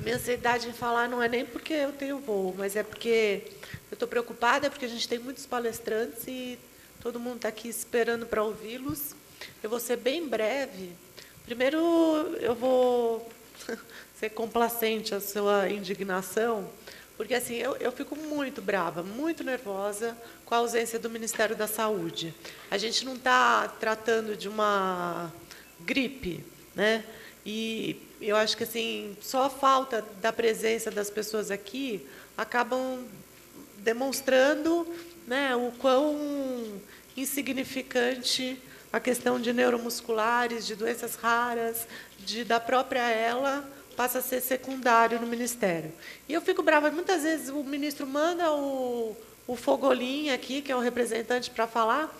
A minha ansiedade em falar não é nem porque eu tenho voo, mas é porque eu estou preocupada, porque a gente tem muitos palestrantes e todo mundo está aqui esperando para ouvi-los. Eu vou ser bem breve. Primeiro, eu vou ser complacente à sua indignação, porque assim, eu fico muito brava, muito nervosa com a ausência do Ministério da Saúde. A gente não está tratando de uma gripe, né? E eu acho que assim, só a falta da presença das pessoas aqui acabam demonstrando, né, o quão insignificante a questão de neuromusculares, de doenças raras, da própria ela, passa a ser secundário no Ministério. E eu fico brava, muitas vezes o ministro manda o Fogolin aqui, que é o representante, para falar.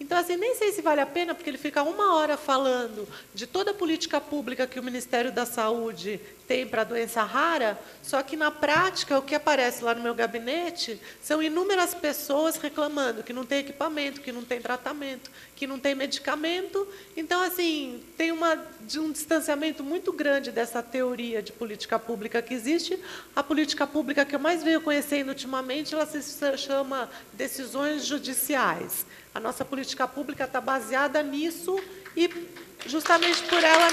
Então, assim, nem sei se vale a pena, porque ele fica 1 hora falando de toda a política pública que o Ministério da Saúde tem para a doença rara, só que, na prática, o que aparece lá no meu gabinete são inúmeras pessoas reclamando que não tem equipamento, que não tem tratamento, que não tem medicamento. Então, assim, tem um distanciamento muito grande dessa teoria de política pública que existe. A política pública que eu mais venho conhecendo ultimamente, ela se chama decisões judiciais. A nossa política pública está baseada nisso e, justamente por ela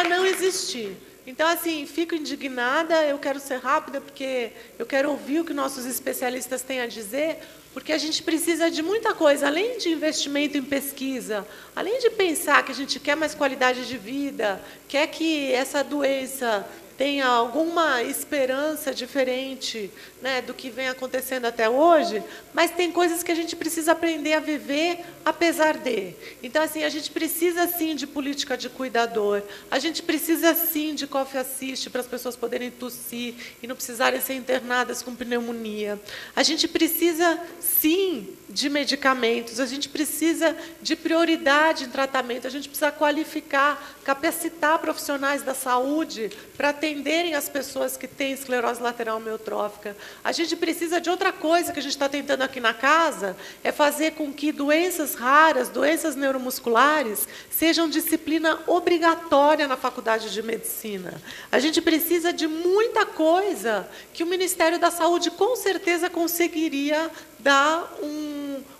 não existir. Então, assim, fico indignada, eu quero ser rápida, porque eu quero ouvir o que nossos especialistas têm a dizer, porque a gente precisa de muita coisa, além de investimento em pesquisa, além de pensar que a gente quer mais qualidade de vida, quer que essa doença tenha alguma esperança diferente, né, do que vem acontecendo até hoje, mas tem coisas que a gente precisa aprender a viver apesar de. Então, assim, a gente precisa, sim, de política de cuidador, a gente precisa, sim, de coffee assist para as pessoas poderem tossir e não precisarem ser internadas com pneumonia. A gente precisa, sim, de medicamentos, a gente precisa de prioridade em tratamento, a gente precisa qualificar, capacitar profissionais da saúde para atenderem as pessoas que têm esclerose lateral amiotrófica. A gente precisa de outra coisa que a gente está tentando aqui na casa, é fazer com que doenças raras, doenças neuromusculares, sejam disciplina obrigatória na faculdade de medicina. A gente precisa de muita coisa que o Ministério da Saúde, com certeza, conseguiria dar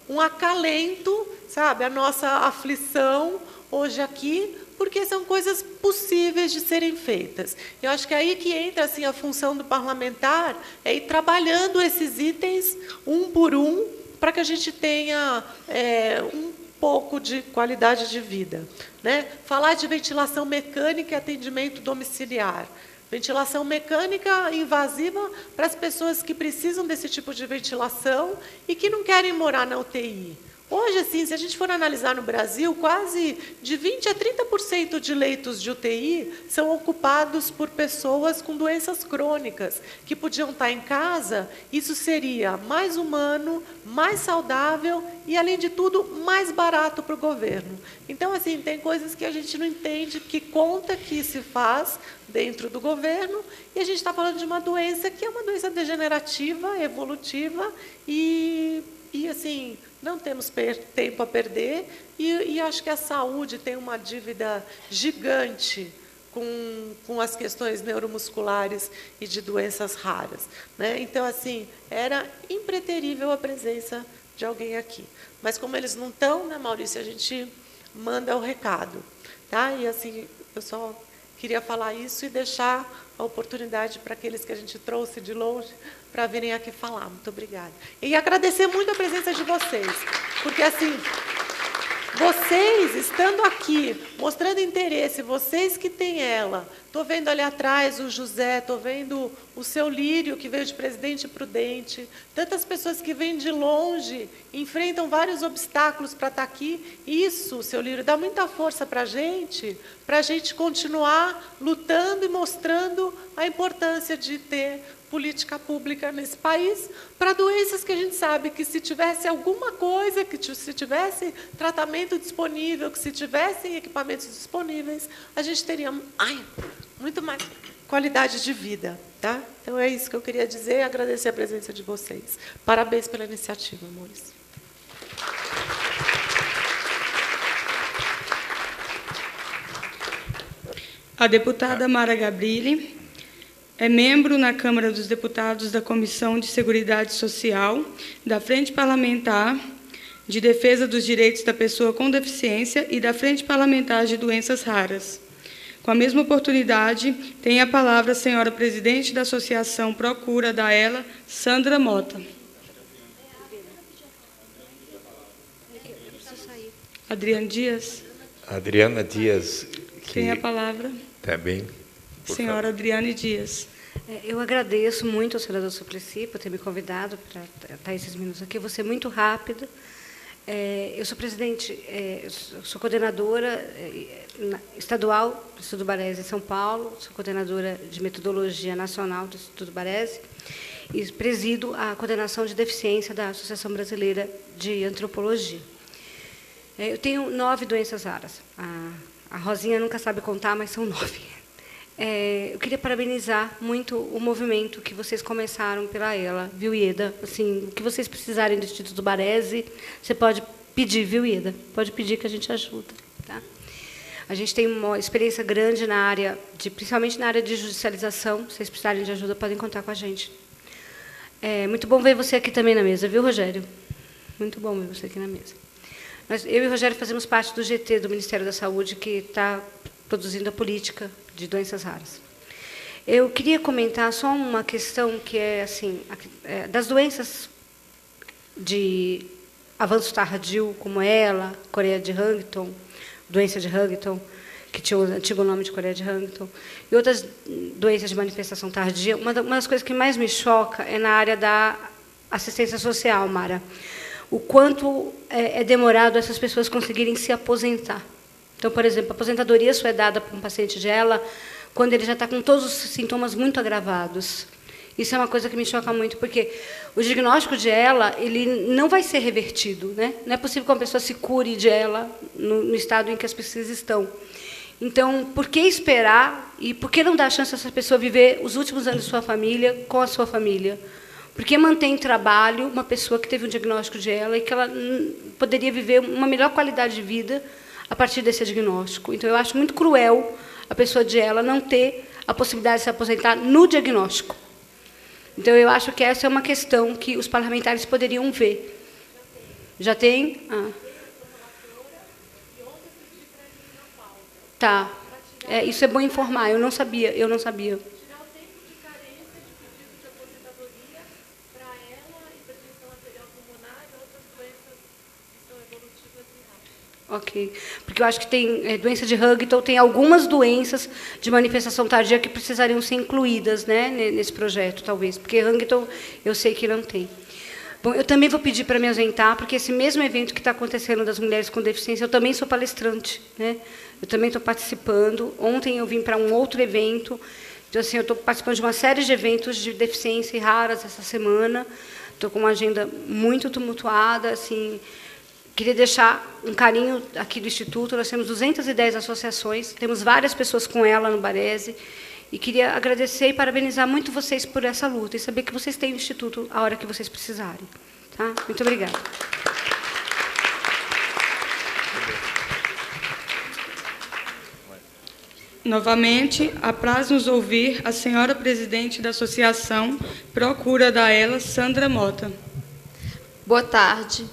um acalento, sabe, à nossa aflição hoje aqui, porque são coisas possíveis de serem feitas. Eu acho que é aí que entra assim, a função do parlamentar, é ir trabalhando esses itens um por um, para que a gente tenha um pouco de qualidade de vida, né? Falar de ventilação mecânica e atendimento domiciliar. Ventilação mecânica invasiva para as pessoas que precisam desse tipo de ventilação e que não querem morar na UTI. Hoje, assim, se a gente for analisar no Brasil, quase de 20% a 30% de leitos de UTI são ocupados por pessoas com doenças crônicas, que podiam estar em casa. Isso seria mais humano, mais saudável e, além de tudo, mais barato para o governo. Então, assim, tem coisas que a gente não entende, que conta que se faz dentro do governo, e a gente está falando de uma doença que é uma doença degenerativa, evolutiva, e assim, não temos tempo a perder, e acho que a saúde tem uma dívida gigante com as questões neuromusculares e de doenças raras, né? Então, assim, era impreterível a presença de alguém aqui. Mas, como eles não estão, né, Maurício, a gente manda o recado. Tá? E, assim, eu só queria falar isso e deixar a oportunidade para aqueles que a gente trouxe de longe para virem aqui falar. Muito obrigada. E agradecer muito a presença de vocês, porque, assim, vocês estando aqui, mostrando interesse, vocês que têm ela, estou vendo ali atrás o José, estou vendo o seu Lírio, que veio de Presidente Prudente, tantas pessoas que vêm de longe, enfrentam vários obstáculos para estar aqui. Isso, seu Lírio, dá muita força para a gente continuar lutando e mostrando a importância de ter política pública nesse país para doenças que a gente sabe que, se tivesse alguma coisa, que se tivesse tratamento disponível, que se tivessem equipamentos disponíveis, a gente teria muito mais qualidade de vida. Tá? Então, é isso que eu queria dizer e agradecer a presença de vocês. Parabéns pela iniciativa, amores. A deputada Mara Gabrilli é membro na Câmara dos Deputados da Comissão de Seguridade Social, da Frente Parlamentar de Defesa dos Direitos da Pessoa com Deficiência e da Frente Parlamentar de Doenças Raras. Com a mesma oportunidade, tem a palavra a senhora presidente da Associação Procura da Ela, Sandra Mota. Adriana Dias. Adriana Dias. Tem a palavra. Tá bem. Senhora Adriane Dias. Eu agradeço muito ao senador Suplicy por ter me convidado para estar esses minutos aqui. Eu vou ser muito rápida. Eu sou presidente, sou coordenadora estadual do Instituto Baresi em São Paulo, sou coordenadora de metodologia nacional do Instituto Baresi e presido a coordenação de deficiência da Associação Brasileira de Antropologia. Eu tenho 9 doenças raras. A Rosinha nunca sabe contar, mas são 9. Eu queria parabenizar muito o movimento que vocês começaram pela Ela, viu, Ieda? Assim, o que vocês precisarem do Instituto Baresi, você pode pedir, viu, Ieda? Pode pedir que a gente ajuda. Tá? A gente tem uma experiência grande na área, principalmente na área de judicialização. Se vocês precisarem de ajuda, podem contar com a gente. Muito bom ver você aqui também na mesa, viu, Rogério? Muito bom ver você aqui na mesa. Eu e o Rogério fazemos parte do GT do Ministério da Saúde, que está produzindo a política de doenças raras. Eu queria comentar só uma questão que é assim, das doenças de avanço tardio, como ela, Coreia de Huntington, doença de Huntington, que tinha o antigo nome de Coreia de Huntington, e outras doenças de manifestação tardia. Uma das coisas que mais me choca é na área da assistência social, Mara. O quanto é demorado essas pessoas conseguirem se aposentar. Então, por exemplo, a aposentadoria só é dada para um paciente de ELA quando ele já está com todos os sintomas muito agravados. Isso é uma coisa que me choca muito, porque o diagnóstico de ELA ele não vai ser revertido. Né? Não é possível que uma pessoa se cure de ELA no estado em que as pessoas estão. Então, por que esperar e por que não dar a chance a essa pessoa viver os últimos anos de sua família com a sua família? Por que manter em trabalho uma pessoa que teve um diagnóstico de ELA e que ela poderia viver uma melhor qualidade de vida a partir desse diagnóstico? Então, eu acho muito cruel a pessoa de ELA não ter a possibilidade de se aposentar no diagnóstico. Então, eu acho que essa é uma questão que os parlamentares poderiam ver. Já tem? Tá. Isso é bom informar. Eu não sabia. Ok. Porque eu acho que tem doença de Huntington, tem algumas doenças de manifestação tardia que precisariam ser incluídas, né, nesse projeto, talvez. Porque Huntington eu sei que não tem. Bom, eu também vou pedir para me ausentar, porque esse mesmo evento que está acontecendo das mulheres com deficiência, eu também sou palestrante. Né? Eu também estou participando. Ontem eu vim para um outro evento. Então, assim, eu estou participando de uma série de eventos de deficiência raras essa semana. Estou com uma agenda muito tumultuada, assim. Queria deixar um carinho aqui do Instituto. Nós temos 210 associações, temos várias pessoas com ela no Baresi, e queria agradecer e parabenizar muito vocês por essa luta, e saber que vocês têm o Instituto a hora que vocês precisarem. Tá? Muito obrigada. Novamente, apraz-nos ouvir a senhora presidente da Associação Procura da Ela, Sandra Mota. Boa tarde.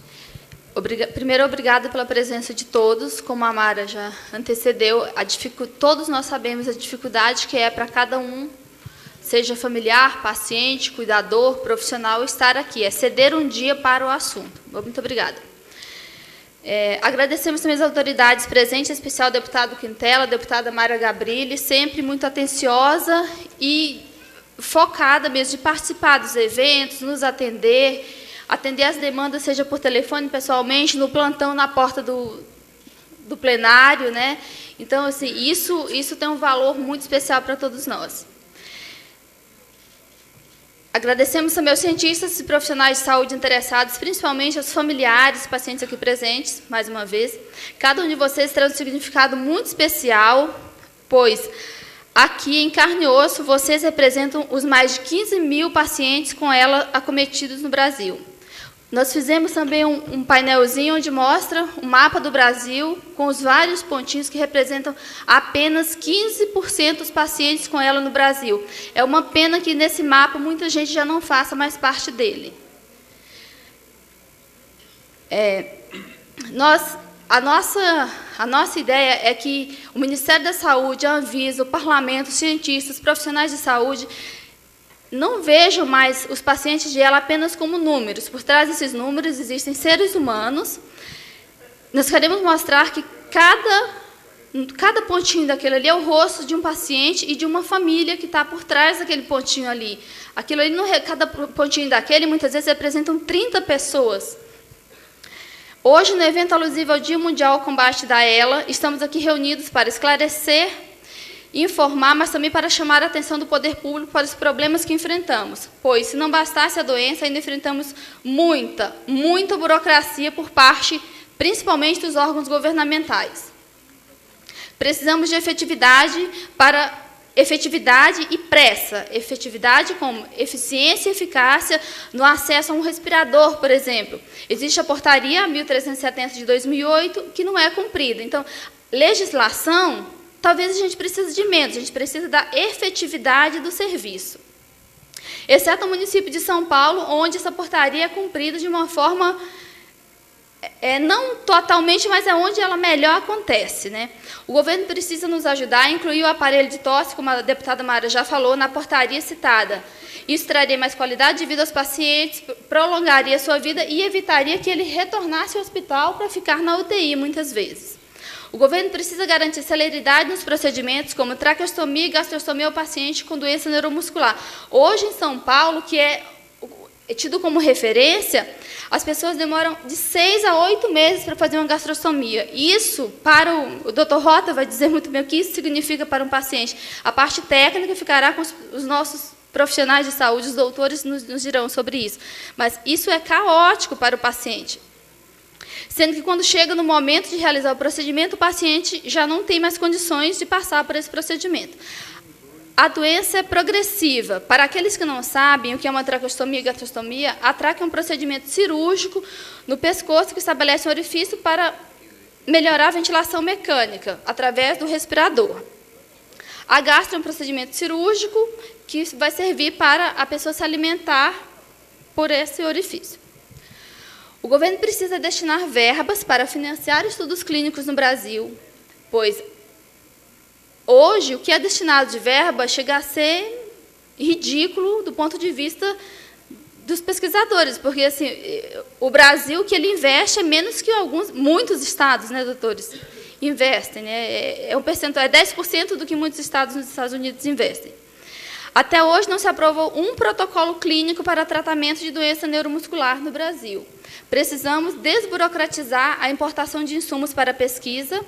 Primeiro, obrigada pela presença de todos. Como a Mara já antecedeu, todos nós sabemos a dificuldade que é para cada um, seja familiar, paciente, cuidador, profissional, estar aqui. É ceder um dia para o assunto. Muito obrigada. Agradecemos também as autoridades presentes, em especial o deputado Quintela, a deputada Mara Gabrilli, sempre muito atenciosa e focada mesmo de participar dos eventos, nos atender as demandas, seja por telefone, pessoalmente, no plantão, na porta do plenário. Né? Então, assim, isso tem um valor muito especial para todos nós. Agradecemos também aos cientistas e profissionais de saúde interessados, principalmente aos familiares e pacientes aqui presentes, mais uma vez. Cada um de vocês traz um significado muito especial, pois aqui em carne e osso vocês representam os mais de 15 mil pacientes com ela acometidos no Brasil. Nós fizemos também um painelzinho onde mostra o mapa do Brasil, com os vários pontinhos que representam apenas 15% dos pacientes com ela no Brasil. É uma pena que, nesse mapa, muita gente já não faça mais parte dele. A nossa ideia é que o Ministério da Saúde, a Anvisa, o Parlamento, os cientistas, os profissionais de saúde não vejam mais os pacientes de ela apenas como números. Por trás desses números existem seres humanos. Nós queremos mostrar que cada pontinho daquele ali é o rosto de um paciente e de uma família que está por trás daquele pontinho ali. Aquilo ali, cada pontinho daquele, muitas vezes, representam 30 pessoas. Hoje, no evento alusivo ao Dia Mundial ao Combate da ELA, estamos aqui reunidos para esclarecer, informar, mas também para chamar a atenção do poder público para os problemas que enfrentamos. Pois, se não bastasse a doença, ainda enfrentamos muita burocracia por parte, principalmente, dos órgãos governamentais. Precisamos de efetividade e pressa. Efetividade como eficiência e eficácia no acesso a um respirador, por exemplo. Existe a portaria 1370 de 2008, que não é cumprida. Então, legislação, talvez a gente precise de menos, a gente precisa da efetividade do serviço. Exceto o município de São Paulo, onde essa portaria é cumprida de uma forma, não totalmente, mas é onde ela melhor acontece, né? O governo precisa nos ajudar a incluir o aparelho de tosse, como a deputada Mara já falou, na portaria citada. Isso traria mais qualidade de vida aos pacientes, prolongaria a sua vida e evitaria que ele retornasse ao hospital para ficar na UTI, muitas vezes. O governo precisa garantir celeridade nos procedimentos, como traqueostomia e gastrostomia ao paciente com doença neuromuscular. Hoje, em São Paulo, que é tido como referência, as pessoas demoram de 6 a 8 meses para fazer uma gastrostomia. Isso, para o Dr. Rota vai dizer muito bem o que isso significa para um paciente. A parte técnica ficará com os nossos profissionais de saúde, os doutores nos dirão sobre isso. Mas isso é caótico para o paciente. Sendo que, quando chega no momento de realizar o procedimento, o paciente já não tem mais condições de passar por esse procedimento. A doença é progressiva. Para aqueles que não sabem o que é uma traqueostomia e gastrostomia, a traque é um procedimento cirúrgico no pescoço que estabelece um orifício para melhorar a ventilação mecânica, através do respirador. A gastro é um procedimento cirúrgico que vai servir para a pessoa se alimentar por esse orifício. O governo precisa destinar verbas para financiar estudos clínicos no Brasil, pois hoje o que é destinado de verba chega a ser ridículo do ponto de vista dos pesquisadores, porque assim, o Brasil, que ele investe é menos que muitos estados, né, doutores, investem, né? É um percentual, é 10% do que muitos estados nos Estados Unidos investem. Até hoje não se aprovou um protocolo clínico para tratamento de doença neuromuscular no Brasil. Precisamos desburocratizar a importação de insumos para pesquisa.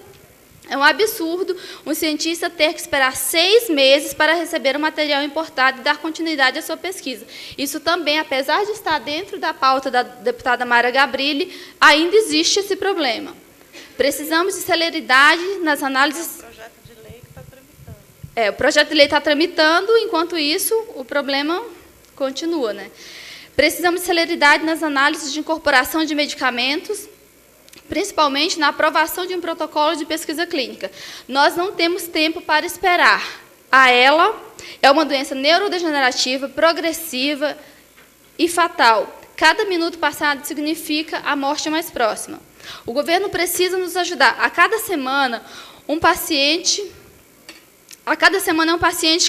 É um absurdo um cientista ter que esperar 6 meses para receber o material importado e dar continuidade à sua pesquisa. Isso também, apesar de estar dentro da pauta da deputada Mara Gabrilli, ainda existe esse problema. Precisamos de celeridade nas análises. O projeto de lei que está tramitando. O projeto de lei está tramitando, enquanto isso, o problema continua, né? Precisamos de celeridade nas análises de incorporação de medicamentos, principalmente na aprovação de um protocolo de pesquisa clínica. Nós não temos tempo para esperar. A ELA é uma doença neurodegenerativa, progressiva e fatal. Cada minuto passado significa a morte mais próxima. O governo precisa nos ajudar. A cada semana é um paciente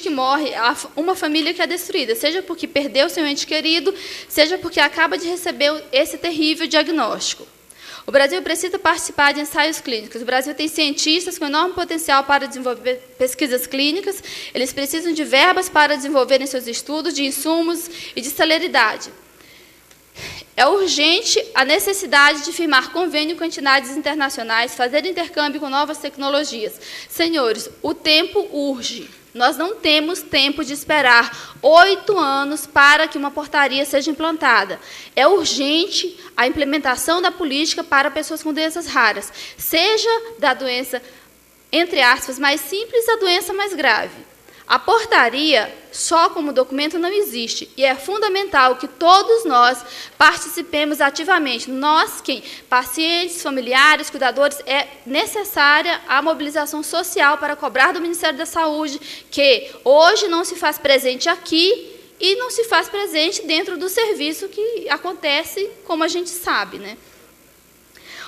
que morre, uma família que é destruída, seja porque perdeu seu ente querido, seja porque acaba de receber esse terrível diagnóstico. O Brasil precisa participar de ensaios clínicos. O Brasil tem cientistas com enorme potencial para desenvolver pesquisas clínicas. Eles precisam de verbas para desenvolverem seus estudos, de insumos e de celeridade. É urgente a necessidade de firmar convênio com entidades internacionais, fazer intercâmbio com novas tecnologias. Senhores, o tempo urge. Nós não temos tempo de esperar 8 anos para que uma portaria seja implantada. É urgente a implementação da política para pessoas com doenças raras, seja da doença, entre aspas, mais simples, a doença mais grave. A portaria, só como documento, não existe. E é fundamental que todos nós participemos ativamente. Nós, pacientes, familiares, cuidadores, é necessária a mobilização social para cobrar do Ministério da Saúde, que hoje não se faz presente aqui e não se faz presente dentro do serviço que acontece, como a gente sabe, né?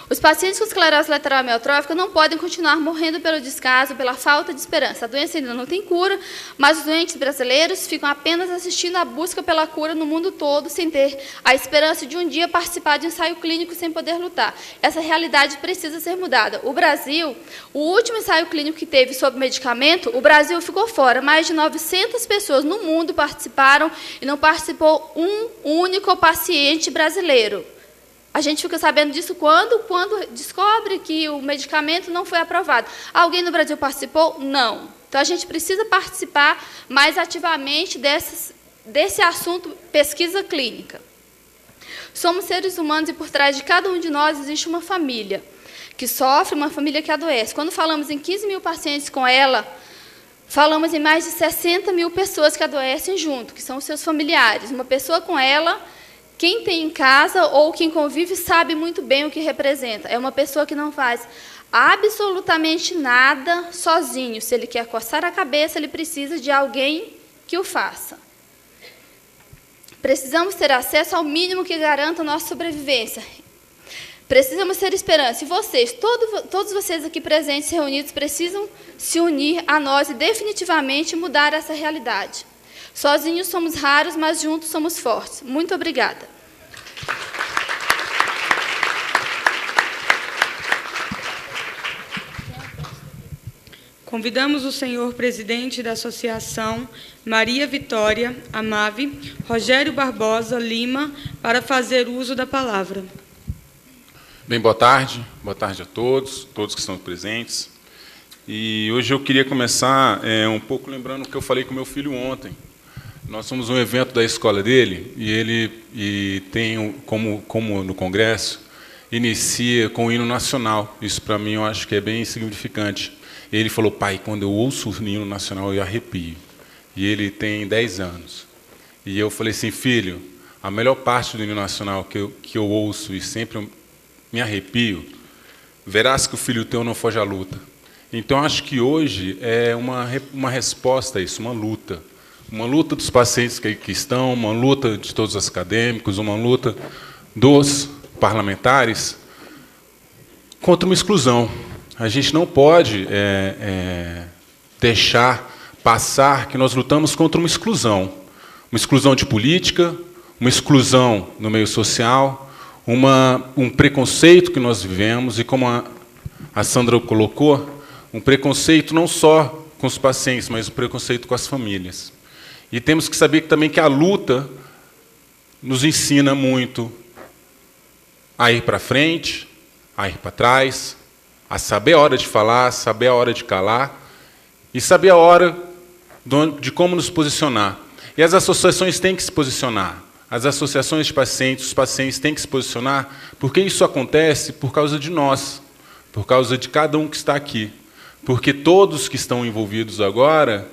Os pacientes com esclerose lateral amiotrófica não podem continuar morrendo pelo descaso, pela falta de esperança. A doença ainda não tem cura, mas os doentes brasileiros ficam apenas assistindo à busca pela cura no mundo todo, sem ter a esperança de um dia participar de um ensaio clínico sem poder lutar. Essa realidade precisa ser mudada. O Brasil, o último ensaio clínico que teve sobre medicamento, o Brasil ficou fora. Mais de 900 pessoas no mundo participaram e não participou um único paciente brasileiro. A gente fica sabendo disso quando descobre que o medicamento não foi aprovado. Alguém no Brasil participou? Não. Então, a gente precisa participar mais ativamente desse assunto pesquisa clínica. Somos seres humanos e por trás de cada um de nós existe uma família que sofre, uma família que adoece. Quando falamos em 15 mil pacientes com ela, falamos em mais de 60 mil pessoas que adoecem junto, que são os seus familiares. Uma pessoa com ela, quem tem em casa ou quem convive sabe muito bem o que representa. É uma pessoa que não faz absolutamente nada sozinho. Se ele quer coçar a cabeça, ele precisa de alguém que o faça. Precisamos ter acesso ao mínimo que garanta a nossa sobrevivência. Precisamos ter esperança. E vocês, todos vocês aqui presentes, reunidos, precisam se unir a nós e definitivamente mudar essa realidade. Sozinhos somos raros, mas juntos somos fortes. Muito obrigada. Convidamos o senhor presidente da Associação Maria Vitória, AMAVE, Rogério Barbosa Lima, para fazer uso da palavra. Bem, boa tarde a todos que estão presentes. E hoje eu queria começar um pouco lembrando o que eu falei com meu filho ontem. Nós somos um evento da escola dele e ele tem, como no Congresso, inicia com o hino nacional. Isso, para mim, eu acho que é bem significante. Ele falou, pai, quando eu ouço o hino nacional, eu arrepio. E ele tem 10 anos. E eu falei assim, filho, a melhor parte do hino nacional que eu ouço e sempre me arrepio, verás que o filho teu não foge à luta. Então, acho que hoje é uma resposta a isso, uma luta. Uma luta dos pacientes que estão, uma luta de todos os acadêmicos, uma luta dos parlamentares contra uma exclusão. A gente não pode deixar passar que nós lutamos contra uma exclusão de política, uma exclusão no meio social, um preconceito que nós vivemos, e como a Sandra colocou, um preconceito não só com os pacientes, mas um preconceito com as famílias. E temos que saber também que a luta nos ensina muito a ir para frente, a ir para trás, a saber a hora de falar, saber a hora de calar e saber a hora de como nos posicionar. E as associações têm que se posicionar. As associações de pacientes, os pacientes têm que se posicionar, porque isso acontece por causa de nós, por causa de cada um que está aqui. Porque todos que estão envolvidos agora,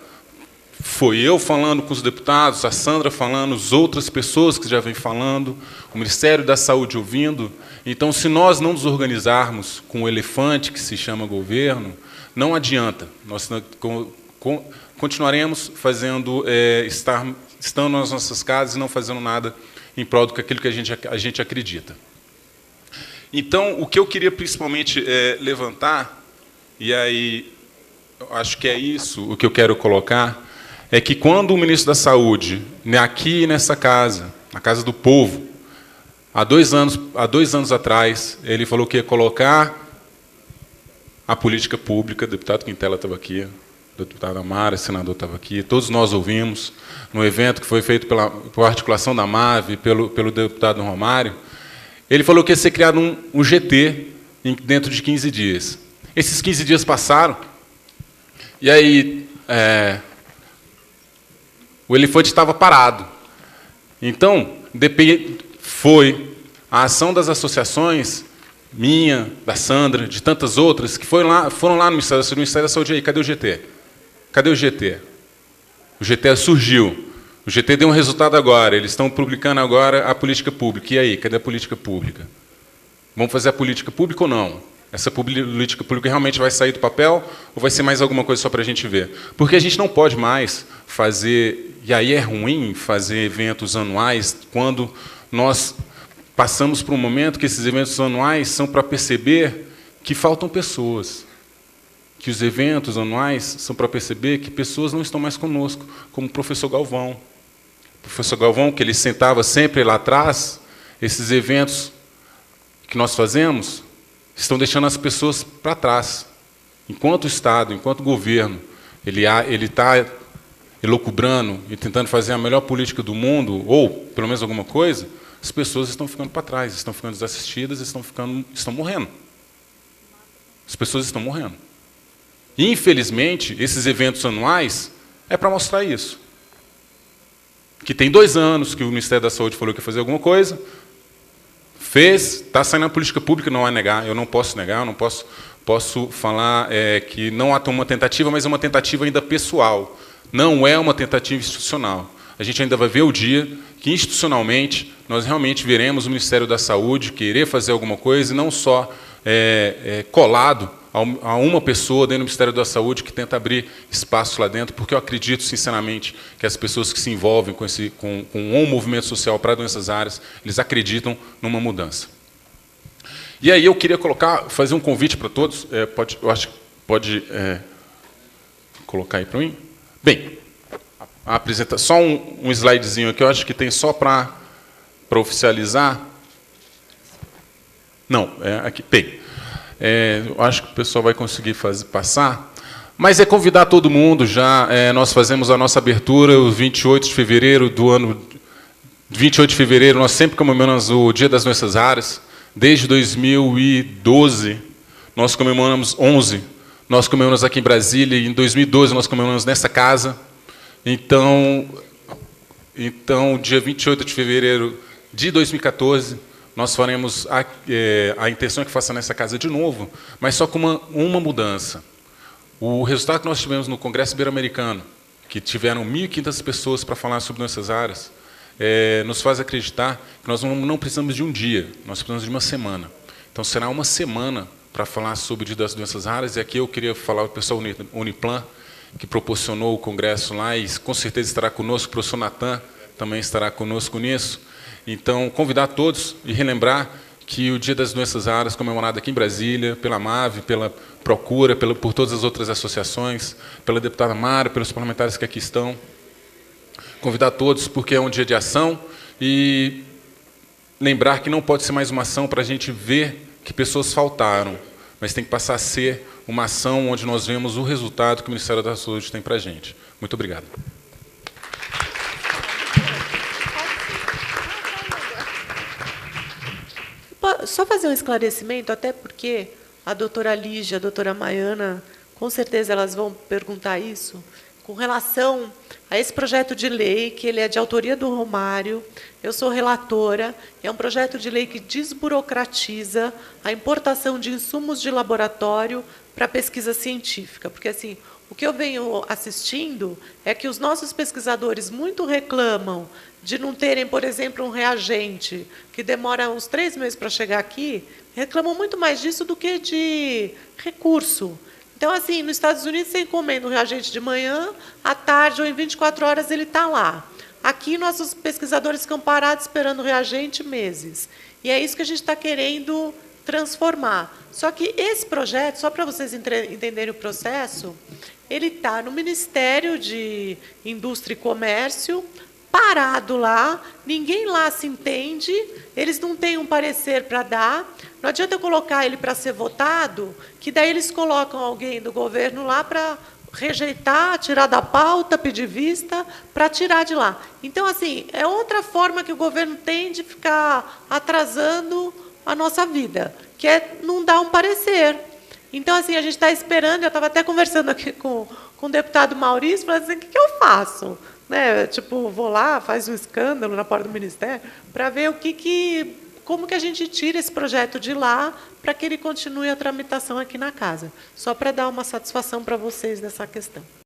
foi eu falando com os deputados, a Sandra falando, as outras pessoas que já vêm falando, o Ministério da Saúde ouvindo. Então, se nós não nos organizarmos com o elefante que se chama governo, não adianta. Nós continuaremos estando nas nossas casas e não fazendo nada em prol daquilo que a gente acredita. Então, o que eu queria principalmente levantar, e aí eu acho que é isso o que eu quero colocar, é que quando o ministro da Saúde, aqui nessa casa, na Casa do Povo, há 2 anos atrás, ele falou que ia colocar a política pública, o deputado Quintela estava aqui, o deputado Amara, o senador estava aqui, todos nós ouvimos, no evento que foi feito por articulação da MAVE, pelo deputado Romário, ele falou que ia ser criado um GT dentro de 15 dias. Esses 15 dias passaram, e aí o elefante estava parado. Então, foi a ação das associações, minha, da Sandra, de tantas outras, que foram lá no Ministério da Saúde. Cadê o GT? Cadê o GT? O GT surgiu. O GT deu um resultado agora. Eles estão publicando agora a política pública. E aí, cadê a política pública? Vamos fazer a política pública ou não? Essa política pública realmente vai sair do papel ou vai ser mais alguma coisa só para a gente ver? Porque a gente não pode mais fazer, e aí é ruim fazer eventos anuais quando nós passamos por um momento que esses eventos anuais são para perceber que faltam pessoas. Que os eventos anuais são para perceber que pessoas não estão mais conosco, como o professor Galvão. O professor Galvão, que ele sentava sempre lá atrás, esses eventos que nós fazemos estão deixando as pessoas para trás. Enquanto o Estado, enquanto o governo, ele está elucubrando e tentando fazer a melhor política do mundo, ou pelo menos alguma coisa, as pessoas estão ficando para trás, estão ficando desassistidas, estão morrendo. As pessoas estão morrendo. E, infelizmente, esses eventos anuais é para mostrar isso. Que tem 2 anos que o Ministério da Saúde falou que ia fazer alguma coisa, fez, está saindo na política pública, não vai negar, eu não posso negar, eu não posso falar que não há uma tentativa, mas é uma tentativa ainda pessoal, não é uma tentativa institucional. A gente ainda vai ver o dia que, institucionalmente, nós realmente veremos o Ministério da Saúde querer fazer alguma coisa, e não só colado a uma pessoa dentro do Ministério da Saúde que tenta abrir espaço lá dentro, porque eu acredito, sinceramente, que as pessoas que se envolvem com um movimento social para doenças raras, eles acreditam numa mudança. E aí eu queria fazer um convite para todos, eu acho que pode colocar aí para mim. Bem, apresentar só um slidezinho aqui, eu acho que tem só para oficializar. Não, aqui tem. Eu acho que o pessoal vai conseguir passar, mas é convidar todo mundo já. Nós fazemos a nossa abertura o 28 de fevereiro do ano. 28 de fevereiro nós sempre comemoramos o Dia das Doenças Raras. Desde 2012 nós comemoramos 11. Nós comemoramos aqui em Brasília e em 2012 nós comemoramos nessa casa. Então dia 28 de fevereiro de 2014 nós faremos a intenção é que faça nessa casa de novo, mas só com uma mudança. O resultado que nós tivemos no Congresso Ibero-Americano, que tiveram 1.500 pessoas para falar sobre doenças raras, nos faz acreditar que nós não precisamos de um dia, nós precisamos de uma semana. Então, será uma semana para falar sobre o Dia das Doenças Raras, e aqui eu queria falar ao pessoal do Uniplan, que proporcionou o congresso lá, e com certeza estará conosco, o professor Natan também estará conosco nisso. Então, convidar todos e relembrar que o Dia das Doenças Raras, comemorado aqui em Brasília, pela MAV, pela Procura, por todas as outras associações, pela deputada Mara, pelos parlamentares que aqui estão. Convidar todos, porque é um dia de ação, e lembrar que não pode ser mais uma ação para a gente ver que pessoas faltaram, mas tem que passar a ser uma ação onde nós vemos o resultado que o Ministério da Saúde tem para a gente. Muito obrigado. Só fazer um esclarecimento, até porque a doutora Lígia, a doutora Maiana, com certeza elas vão perguntar isso, com relação a esse projeto de lei, que ele é de autoria do Romário, eu sou relatora, é um projeto de lei que desburocratiza a importação de insumos de laboratório para pesquisa científica, porque assim, o que eu venho assistindo é que os nossos pesquisadores muito reclamam de não terem, por exemplo, um reagente que demora uns 3 meses para chegar aqui, reclamam muito mais disso do que de recurso. Então, assim, nos Estados Unidos, você encomenda um reagente de manhã, à tarde ou em 24 horas ele está lá. Aqui, nossos pesquisadores ficam parados esperando o reagente meses. E é isso que a gente está querendo transformar. Só que esse projeto, só para vocês entenderem o processo, ele está no Ministério de Indústria e Comércio, parado lá, ninguém lá se entende, eles não têm um parecer para dar, não adianta eu colocar ele para ser votado, que daí eles colocam alguém do governo lá para rejeitar, tirar da pauta, pedir vista, para tirar de lá. Então, assim, é outra forma que o governo tem de ficar atrasando a nossa vida, que é não dar um parecer. Então, assim, a gente está esperando, eu estava até conversando aqui com o deputado Maurício, falando assim, o que eu faço? Né? Tipo, vou lá, faz um escândalo na porta do Ministério, para ver como que a gente tira esse projeto de lá para que ele continue a tramitação aqui na casa. Só para dar uma satisfação para vocês nessa questão.